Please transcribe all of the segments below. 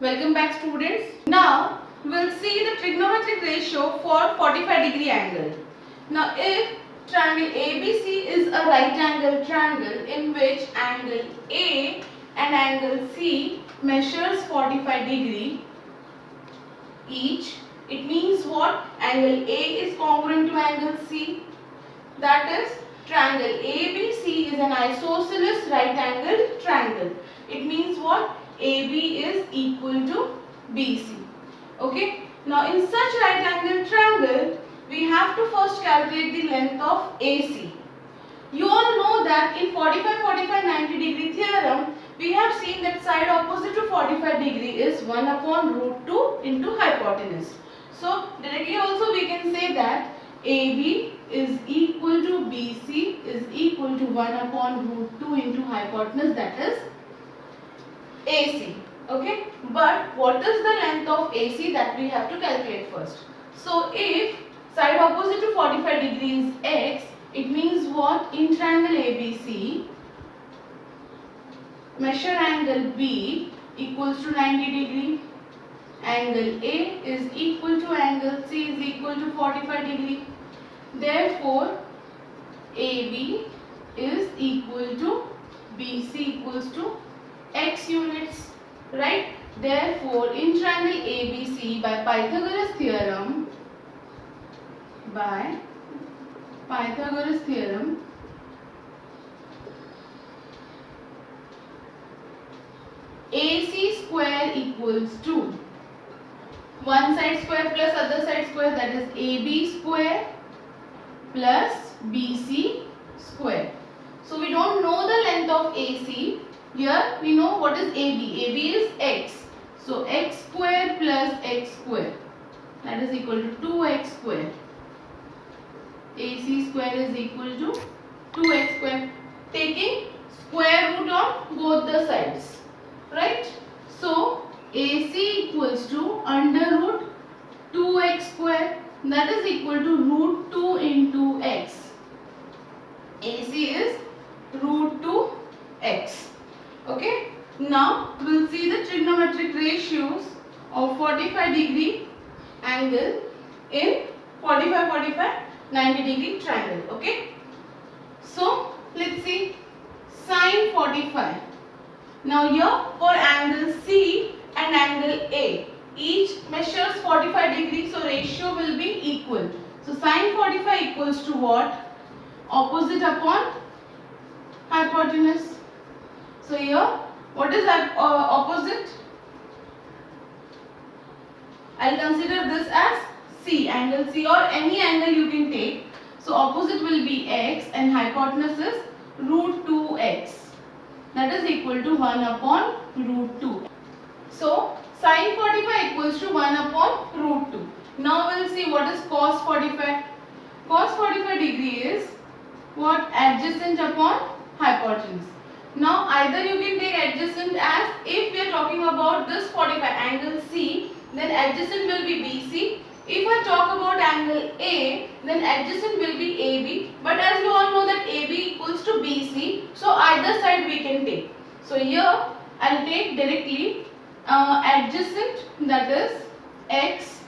Welcome back students. Now we'll see the trigonometric ratio for 45 degree angle. Now if triangle ABC is a right angle triangle in which angle A and angle C measures 45 degree each, it means what? Angle A is congruent to angle C. That is, triangle ABC is an isosceles right angled triangle. It means what? AB is equal to BC. Okay. Now in such right angled triangle, we have to first calculate the length of AC. You all know that in 45-45-90 degree theorem, we have seen that side opposite to 45 degree is 1 upon root 2 into hypotenuse. So directly also we can say that AB is equal to BC is equal to 1 upon root 2 into hypotenuse, that is AC. Okay, but what is the length of AC, that we have to calculate first. So if side opposite to 45 degrees is X, it means what? In triangle ABC, measure angle B equals to 90 degree, angle A is equal to angle C is equal to 45 degree. Therefore AB is equal to BC equals to X units, right? Therefore in triangle ABC, by Pythagoras theorem, AC square equals to one side square plus other side square, that is AB square plus BC square. So we don't know the length of AC. Here we know what is AB. AB is X. So X square plus X square, that is equal to 2X square. AC square is equal to 2X square. Taking square root on both the sides. Right? So AC equals to under root 2X square, that is equal to root 2 into X. AC is root 2X. Okay. Now we will see the trigonometric ratios of 45 degree angle in 45-45-90 degree triangle. Okay. So let's see sine 45. Now here for angle C and angle A, each measures 45 degrees, so ratio will be equal. So sine 45 equals to what? Opposite upon hypotenuse. So here what is that opposite? I'll consider this as C, angle C, or any angle you can take. So opposite will be X and hypotenuse is root 2X. That is equal to 1 upon root 2. So sine 45 equals to 1 upon root 2. Now we will see what is cos 45. Cos 45 degree is what? Adjacent upon hypotenuse. Now either you can take adjacent as, if we are talking about this 45 angle C, then adjacent will be BC. If I talk about angle A, then adjacent will be AB. But as you all know that AB equals to BC, so either side we can take. So here I will take directly adjacent, that is X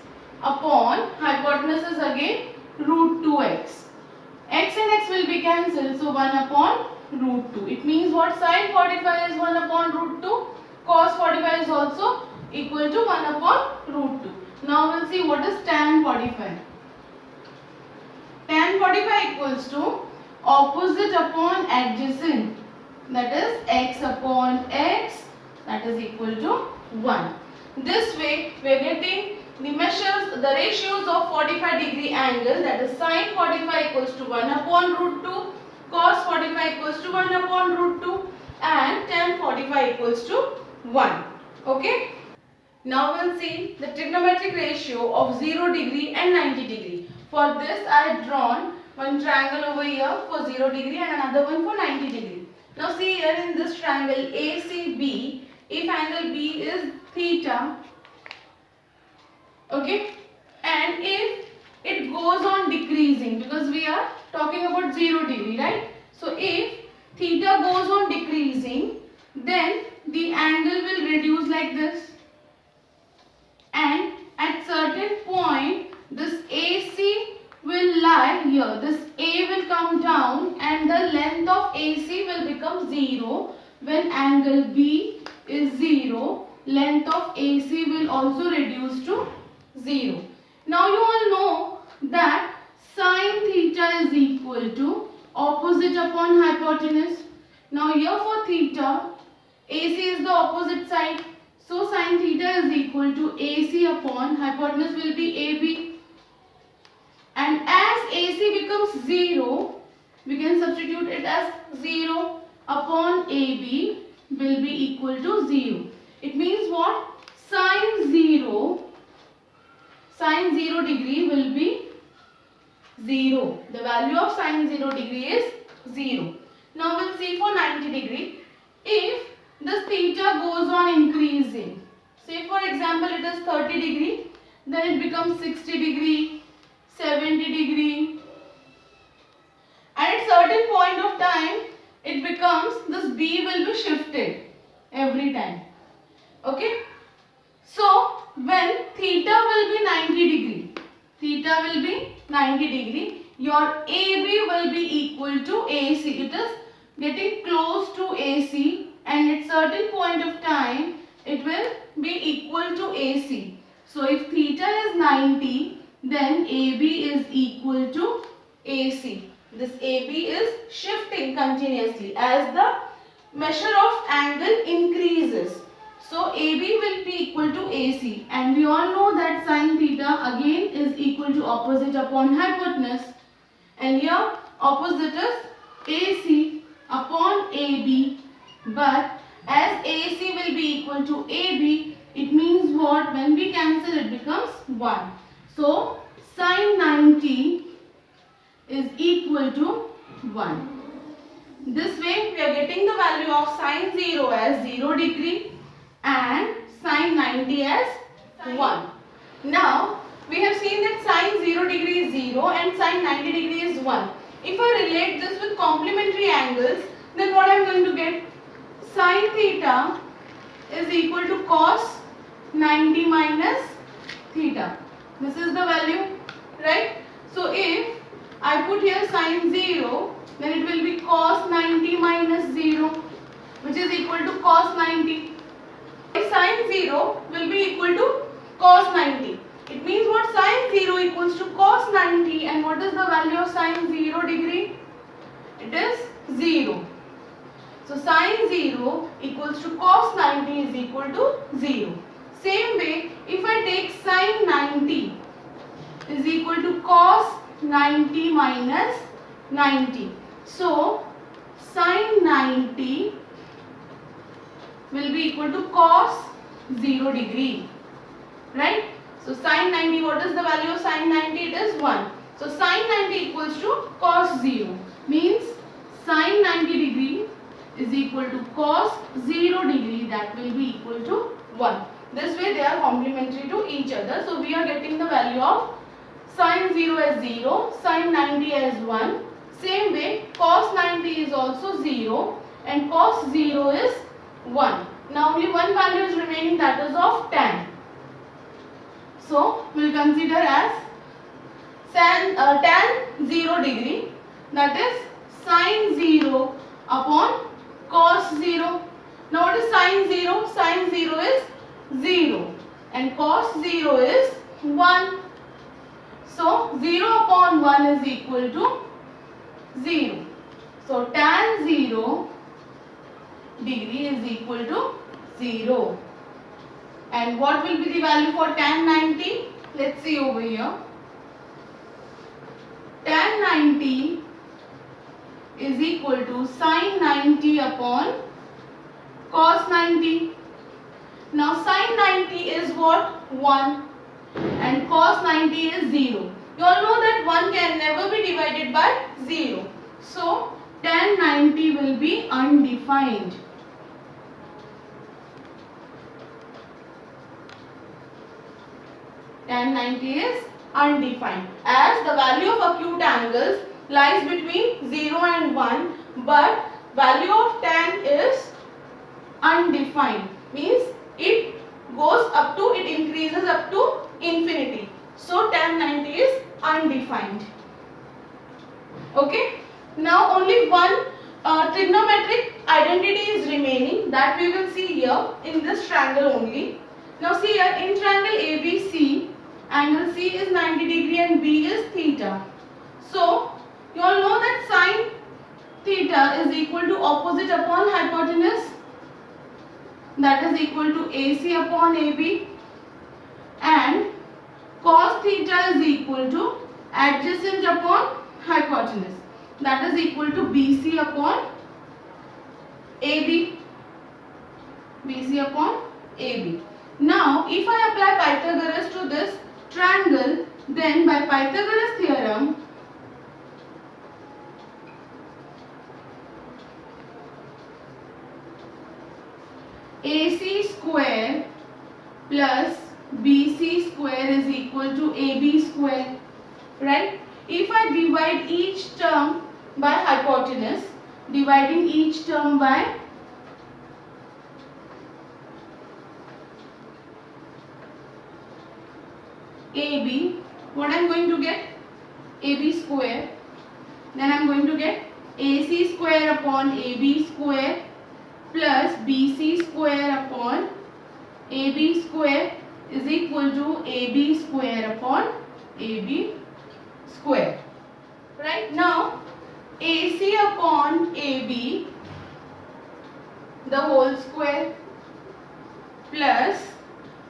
upon hypotenuse is again root 2X. X and X will be cancelled, so 1 upon root 2. It means what? Sine 45 is 1 upon root 2. Cos 45 is also equal to 1 upon root 2. Now we will see what is tan 45. Tan 45 equals to opposite upon adjacent, that is X upon X, that is equal to 1. This way we are getting the measures, the ratios of 45 degree angle, that is sine 45 equals to 1 upon root 2, cos 45 equals to 1 upon root 2, and tan 45 equals to 1. Okay. Now we will see the trigonometric ratio of 0 degree and 90 degree. For this I have drawn one triangle over here for 0 degree and another one for 90 degree. Now see here in this triangle ACB, if angle B is theta, okay, and if it goes on decreasing, because we are talking about 0 degree, right? So if theta goes on decreasing, then the angle will reduce like this. AC will become 0. When angle B is 0, length of AC will also reduce to 0. Now you all know that sine theta is equal to opposite upon hypotenuse. Now here for theta, AC is the opposite side. So sine theta is equal to AC upon hypotenuse will be AB. And as AC becomes 0, we can substitute it as 0 upon AB will be equal to 0. It means what? Sine 0 degree will be 0. The value of sine 0 degree is 0. Now we'll see for 90 degree. If the theta goes on increasing, say for example it is 30 degree, then it becomes 60 degree, 70 degree. And at certain point of time, it becomes, this B will be shifted every time. Okay. So, when theta will be 90 degree, your AB will be equal to AC. It is getting close to AC, and at certain point of time, it will be equal to AC. So, if theta is 90, then AB is equal to AC. This AB is shifting continuously as the measure of angle increases. So AB will be equal to AC, and we all know that sine theta again is equal to opposite upon hypotenuse, and here opposite is AC upon AB, but as AC will be equal to AB, it means what? When we cancel, it becomes 1. So sine 90 is equal to 1. This way we are getting the value of sine 0 as 0 degree and sine 90 as 1. Now we have seen that sine 0 degree is 0 and sine 90 degree is 1. If I relate this with complementary angles, then what I am going to get? Sine theta is equal to cos 90 minus theta. This is the value, right? So if I put here sine 0, then it will be cos 90 minus 0, which is equal to cos 90. Sine 0 will be equal to cos 90. It means what? Sine 0 equals to cos 90, and what is the value of sine 0 degree? It is 0. So sine 0 equals to cos 90 is equal to 0. Same way, if I take sine 90 is equal to cos 90 minus 90. So sine 90 will be equal to cos 0 degree. Right? So sine 90, what is the value of sine 90? It is 1. So sine 90 equals to cos 0. Means sine 90 degree is equal to cos 0 degree, that will be equal to 1. This way they are complementary to each other. So we are getting the value of sine 0 as 0, sine 90 as 1. Same way cos 90 is also 0 and cos 0 is 1. Now only one value is remaining, that is of tan. So we will consider as tan 0 degree, that is sine 0 upon cos 0. Now what is sine 0? Sine 0 is 0 and cos 0 is 1. So 0 upon 1 is equal to 0. So tan 0 degree is equal to 0. And what will be the value for tan 90? Let's see over here. Tan 90 is equal to sine 90 upon cos 90. Now sine 90 is what? 1 and cos 90 is 0. You all know that 1 can never be divided by 0. So tan 90 will be undefined. Tan 90 is undefined, as the value of acute angles lies between 0 and 1, but value of tan is undefined, means it goes up to, it increases up to infinity. So tan 90 is undefined. Okay. Now only one trigonometric identity is remaining, that we will see here in this triangle only. Now see here, in triangle ABC, angle C is 90 degree and B is theta. So you all know that sine theta is equal to opposite upon hypotenuse, that is equal to AC upon AB, and cos theta is equal to adjacent upon hypotenuse, that is equal to BC upon AB. BC upon AB. Now if I apply Pythagoras to this triangle, then by Pythagoras theorem, AC square plus BC square is equal to AB square, right? If I divide each term by hypotenuse, dividing each term by AB, what I am going to get? AB square. Then I am going to get AC square upon AB square plus BC square upon AB square is equal to AB square upon AB square. Right, now AC upon AB the whole square plus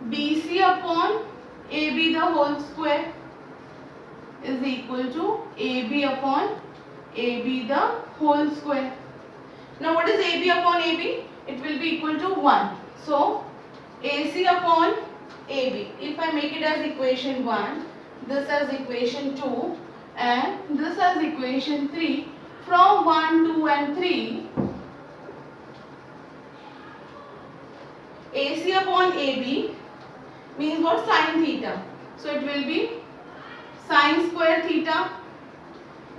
BC upon AB the whole square is equal to AB upon AB the whole square. Now what is AB upon AB? It will be equal to 1. So AC upon AB, if I make it as equation 1, this as equation 2 and this as equation 3, from 1, 2 and 3, AC upon AB means what? Sin theta. So it will be sin square theta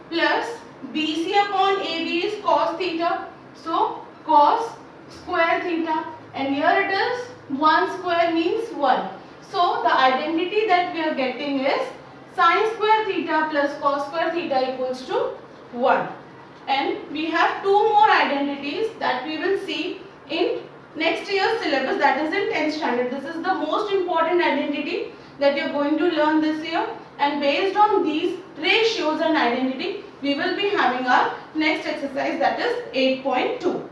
plus BC upon AB is cos theta. So cos square theta, and here it is 1 square means 1. So the identity that we are getting is sin square theta plus cos square theta equals to 1. And we have two more identities that we will see in next year's syllabus, that is in 10th standard. This is the most important identity that you are going to learn this year, and based on these ratios and identity we will be having our next exercise, that is 8.2.